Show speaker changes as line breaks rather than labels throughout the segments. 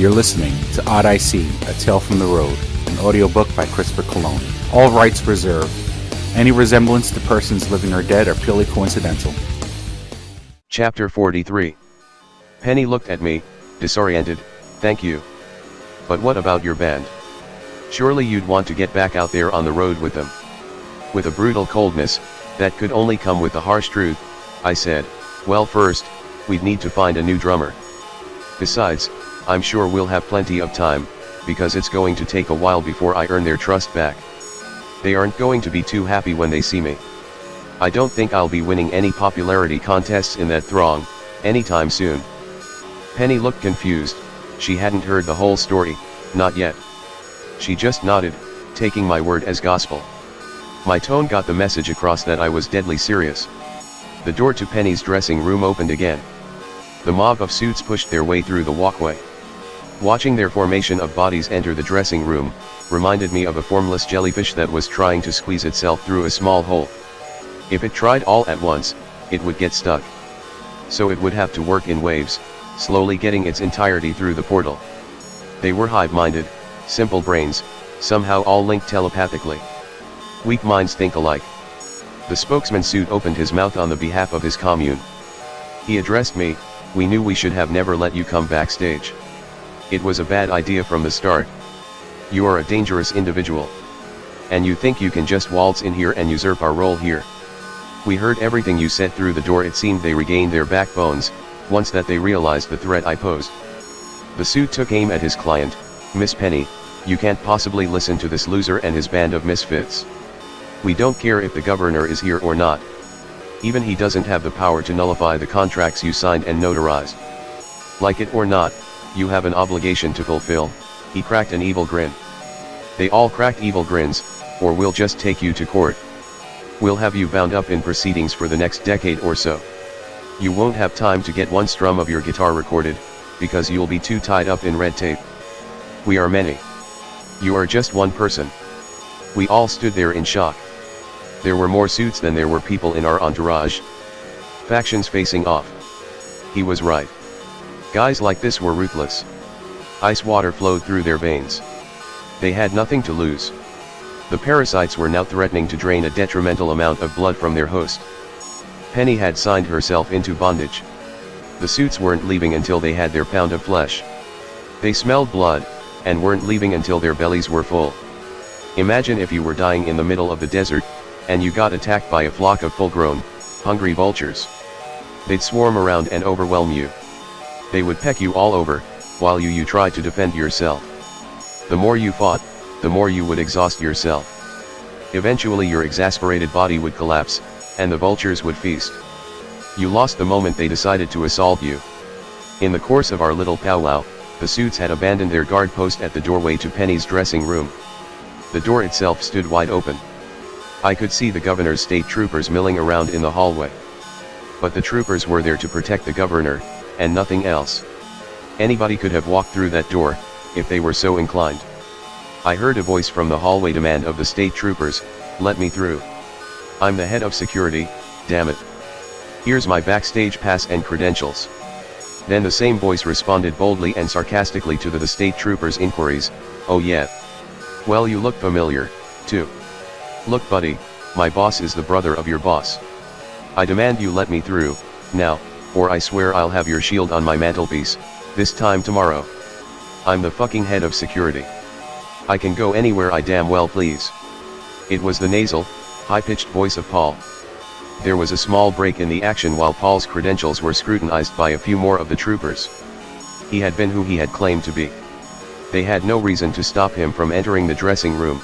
You're listening to Odyssey, A Tale from the Road, an audiobook by Christopher Cologne. All rights reserved. Any resemblance to persons living or dead are purely coincidental.
Chapter 43. Penny looked at me, disoriented. Thank you. But what about your band? Surely you'd want to get back out there on the road with them. With a brutal coldness, that could only come with the harsh truth, I said, well, first, we'd need to find a new drummer. Besides, I'm sure we'll have plenty of time, because it's going to take a while before I earn their trust back. They aren't going to be too happy when they see me. I don't think I'll be winning any popularity contests in that throng, anytime soon. Penny looked confused. She hadn't heard the whole story, not yet. She just nodded, taking my word as gospel. My tone got the message across that I was deadly serious. The door to Penny's dressing room opened again. The mob of suits pushed their way through the walkway. Watching their formation of bodies enter the dressing room, reminded me of a formless jellyfish that was trying to squeeze itself through a small hole. If it tried all at once, it would get stuck. So it would have to work in waves, slowly getting its entirety through the portal. They were hive-minded, simple brains, somehow all linked telepathically. Weak minds think alike. The spokesman suit opened his mouth on the behalf of his commune. He addressed me. We knew we should have never let you come backstage. It was a bad idea from the start. You are a dangerous individual. And you think you can just waltz in here and usurp our role here. We heard everything you said through the door. It seemed they regained their backbones, once that they realized the threat I posed. The suit took aim at his client. Miss Penny, you can't possibly listen to this loser and his band of misfits. We don't care if the governor is here or not. Even he doesn't have the power to nullify the contracts you signed and notarized. Like it or not, you have an obligation to fulfill. He cracked an evil grin. They all cracked evil grins, or we'll just take you to court. We'll have you bound up in proceedings for the next decade or so. You won't have time to get one strum of your guitar recorded, because you'll be too tied up in red tape. We are many. You are just one person. We all stood there in shock. There were more suits than there were people in our entourage. Factions facing off. He was right. Guys like this were ruthless. Ice water flowed through their veins. They had nothing to lose. The parasites were now threatening to drain a detrimental amount of blood from their host. Penny had signed herself into bondage. The suits weren't leaving until they had their pound of flesh. They smelled blood, and weren't leaving until their bellies were full. Imagine if you were dying in the middle of the desert, and you got attacked by a flock of full-grown, hungry vultures. They'd swarm around and overwhelm you. They would peck you all over, while you tried to defend yourself. The more you fought, the more you would exhaust yourself. Eventually your exasperated body would collapse, and the vultures would feast. You lost the moment they decided to assault you. In the course of our little powwow, the suits had abandoned their guard post at the doorway to Penny's dressing room. The door itself stood wide open. I could see the governor's state troopers milling around in the hallway. But the troopers were there to protect the governor, and nothing else. Anybody could have walked through that door, if they were so inclined. I heard a voice from the hallway demand of the state troopers, "Let me through. I'm the head of security, damn it. Here's my backstage pass and credentials." Then the same voice responded boldly and sarcastically to the state troopers' inquiries, "Oh yeah? Well, you look familiar, too. Look buddy, my boss is the brother of your boss. I demand you let me through, now, or I swear I'll have your shield on my mantelpiece, this time tomorrow. I'm the fucking head of security. I can go anywhere I damn well please." It was the nasal, high-pitched voice of Paul. There was a small break in the action while Paul's credentials were scrutinized by a few more of the troopers. He had been who he had claimed to be. They had no reason to stop him from entering the dressing room.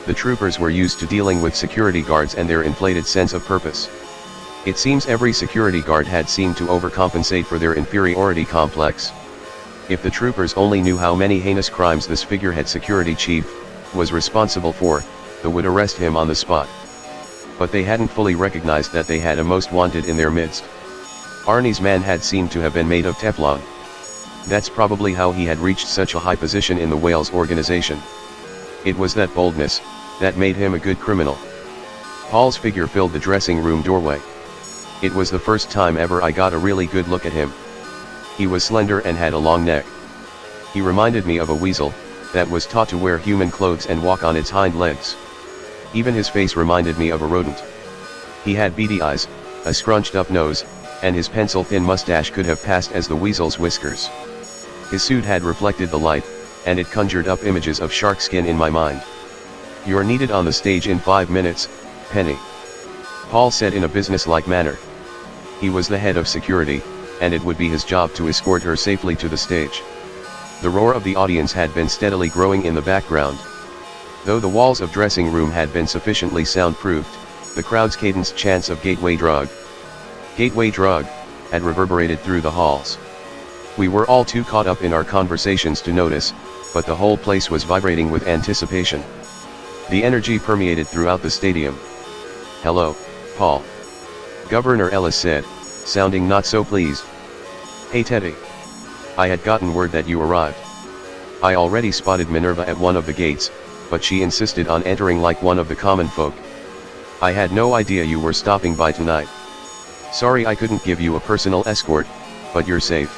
The troopers were used to dealing with security guards and their inflated sense of purpose. It seems every security guard had seemed to overcompensate for their inferiority complex. If the troopers only knew how many heinous crimes this figurehead security chief was responsible for, they would arrest him on the spot. But they hadn't fully recognized that they had a most wanted in their midst. Arnie's man had seemed to have been made of Teflon. That's probably how he had reached such a high position in the Wales organization. It was that boldness that made him a good criminal. Paul's figure filled the dressing room doorway. It was the first time ever I got a really good look at him. He was slender and had a long neck. He reminded me of a weasel, that was taught to wear human clothes and walk on its hind legs. Even his face reminded me of a rodent. He had beady eyes, a scrunched up nose, and his pencil-thin mustache could have passed as the weasel's whiskers. His suit had reflected the light, and it conjured up images of shark skin in my mind. "You're needed on the stage in 5 minutes, Penny," Paul said in a businesslike manner. He was the head of security, and it would be his job to escort her safely to the stage. The roar of the audience had been steadily growing in the background. Though the walls of dressing room had been sufficiently soundproofed, the crowd's cadenced chants of "Gateway Drug, Gateway Drug," had reverberated through the halls. We were all too caught up in our conversations to notice, but the whole place was vibrating with anticipation. The energy permeated throughout the stadium. "Hello, Paul," Governor Ellis said, sounding not so pleased. "Hey Teddy. I had gotten word that you arrived. I already spotted Minerva at one of the gates, but she insisted on entering like one of the common folk. I had no idea you were stopping by tonight. Sorry I couldn't give you a personal escort, but you're safe.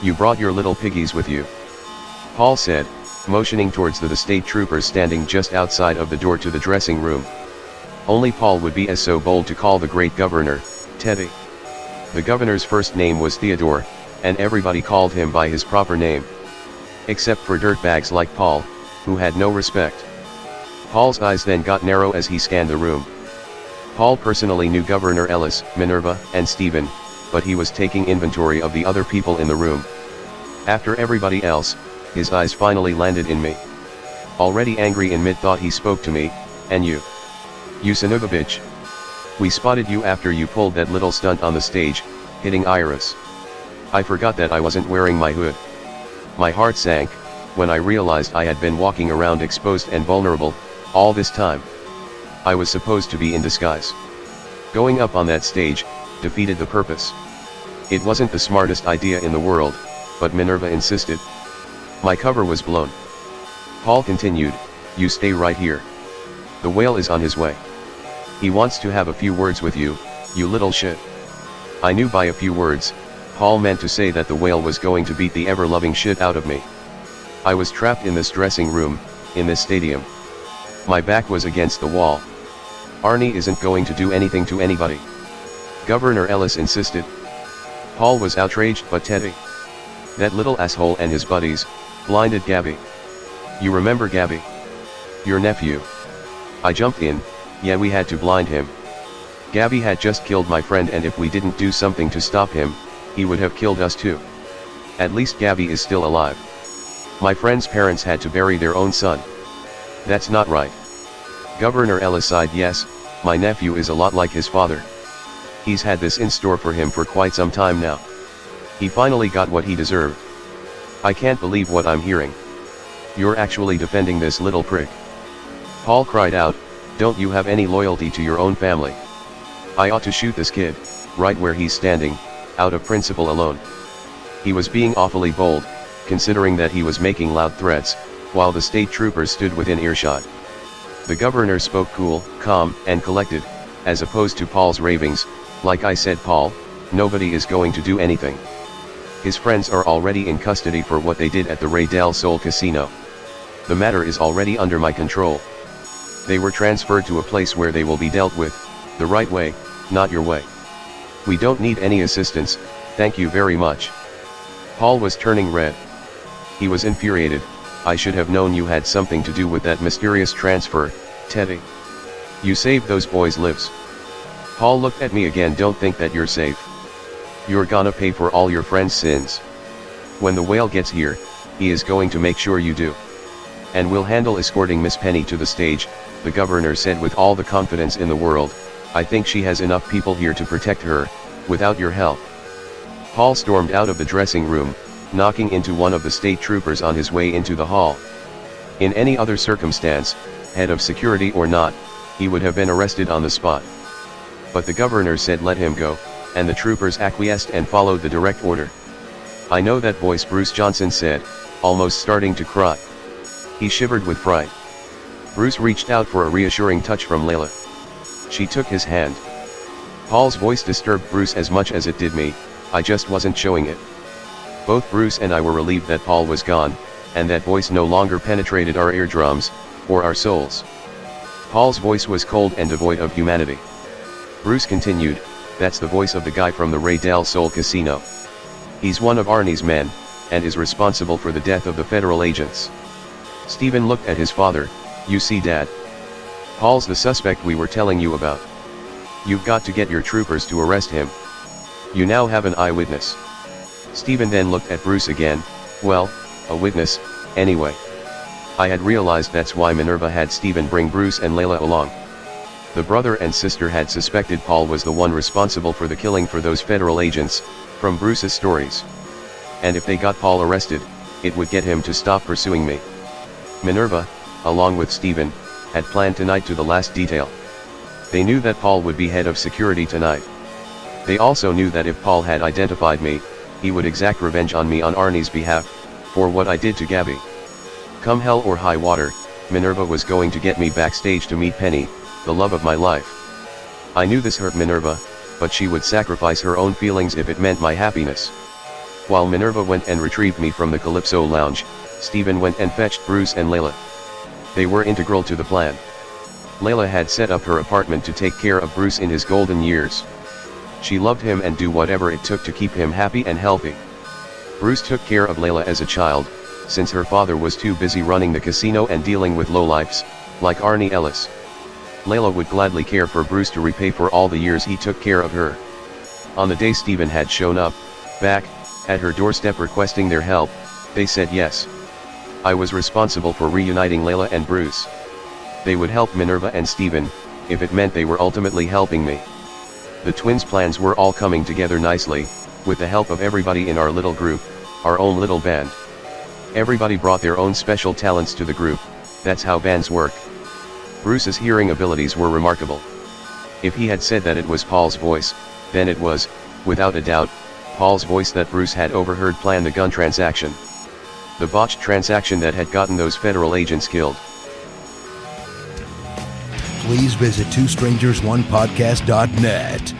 You brought your little piggies with you," Paul said, motioning towards the state troopers standing just outside of the door to the dressing room. Only Paul would be so bold to call the great governor, Teddy. The governor's first name was Theodore, and everybody called him by his proper name. Except for dirtbags like Paul, who had no respect. Paul's eyes then got narrow as he scanned the room. Paul personally knew Governor Ellis, Minerva, and Stephen, but he was taking inventory of the other people in the room. After everybody else, his eyes finally landed in me. Already angry in mid-thought he spoke to me, "And you. You son of a bitch. We spotted you after you pulled that little stunt on the stage, hitting Iris. I forgot that I wasn't wearing my hood." My heart sank, when I realized I had been walking around exposed and vulnerable, all this time. I was supposed to be in disguise. Going up on that stage, defeated the purpose. It wasn't the smartest idea in the world, but Minerva insisted. My cover was blown. Paul continued, "You stay right here. The whale is on his way. He wants to have a few words with you, you little shit." I knew by a few words, Paul meant to say that the whale was going to beat the ever-loving shit out of me. I was trapped in this dressing room, in this stadium. My back was against the wall. "Arnie isn't going to do anything to anybody," Governor Ellis insisted. Paul was outraged, but Teddy. That little asshole and his buddies, blinded Gabby. "You remember Gabby? Your nephew." I jumped in, "Yeah, we had to blind him. Gabby had just killed my friend, and if we didn't do something to stop him, he would have killed us too. At least Gabby is still alive. My friend's parents had to bury their own son. That's not right." Governor Ellis sighed. "Yes, my nephew is a lot like his father. He's had this in store for him for quite some time now. He finally got what he deserved. I can't believe what I'm hearing. You're actually defending this little prick." Paul cried out, "Don't you have any loyalty to your own family? I ought to shoot this kid, right where he's standing, out of principle alone." He was being awfully bold, considering that he was making loud threats, while the state troopers stood within earshot. The governor spoke cool, calm, and collected, as opposed to Paul's ravings. "Like I said, Paul, nobody is going to do anything. His friends are already in custody for what they did at the Rey del Sol casino. The matter is already under my control. They were transferred to a place where they will be dealt with, the right way, not your way. We don't need any assistance, thank you very much." Paul was turning red. He was infuriated. "I should have known you had something to do with that mysterious transfer, Teddy. You saved those boys' lives." Paul looked at me again. "Don't think that you're safe. You're gonna pay for all your friends' sins. When the whale gets here, he is going to make sure you do. And we'll handle escorting Miss Penny to the stage," the governor said with all the confidence in the world. "I think she has enough people here to protect her, without your help." Paul stormed out of the dressing room, knocking into one of the state troopers on his way into the hall. In any other circumstance, head of security or not, he would have been arrested on the spot. But the governor said let him go, and the troopers acquiesced and followed the direct order. "I know that voice," Bruce Johnson said, almost starting to cry. He shivered with fright. Bruce reached out for a reassuring touch from Layla. She took his hand. Paul's voice disturbed Bruce as much as it did me. "I just wasn't showing it. Both Bruce and I were relieved that Paul was gone, and that voice no longer penetrated our eardrums, or our souls. Paul's voice was cold and devoid of humanity. Bruce continued, "That's the voice of the guy from the Ray Del Sol casino. He's one of Arnie's men, and is responsible for the death of the federal agents." Stephen looked at his father. "You see, Dad? Paul's the suspect we were telling you about. You've got to get your troopers to arrest him. You now have an eyewitness." Stephen then looked at Bruce again. "Well, a witness, anyway. I had realized that's why Minerva had Stephen bring Bruce and Layla along. The brother and sister had suspected Paul was the one responsible for the killing for those federal agents, from Bruce's stories. And if they got Paul arrested, it would get him to stop pursuing me. Minerva, along with Stephen, had planned tonight to the last detail. They knew that Paul would be head of security tonight. They also knew that if Paul had identified me, he would exact revenge on me on Arnie's behalf, for what I did to Gabby. Come hell or high water, Minerva was going to get me backstage to meet Penny, the love of my life. I knew this hurt Minerva, but she would sacrifice her own feelings if it meant my happiness. While Minerva went and retrieved me from the Calypso Lounge, Stephen went and fetched Bruce and Layla. They were integral to the plan. Layla had set up her apartment to take care of Bruce in his golden years. She loved him and do whatever it took to keep him happy and healthy. Bruce took care of Layla as a child, since her father was too busy running the casino and dealing with lowlifes, like Arnie Ellis. Layla would gladly care for Bruce to repay for all the years he took care of her. On the day Stephen had shown up, back, at her doorstep requesting their help, they said yes. I was responsible for reuniting Layla and Bruce. They would help Minerva and Stephen, if it meant they were ultimately helping me. The twins' plans were all coming together nicely, with the help of everybody in our little group, our own little band. Everybody brought their own special talents to the group. That's how bands work. Bruce's hearing abilities were remarkable. If he had said that it was Paul's voice, then it was, without a doubt, Paul's voice that Bruce had overheard plan the gun transaction. The botched transaction that had gotten those federal agents killed.
Please visit twostrangersonePodcast.net.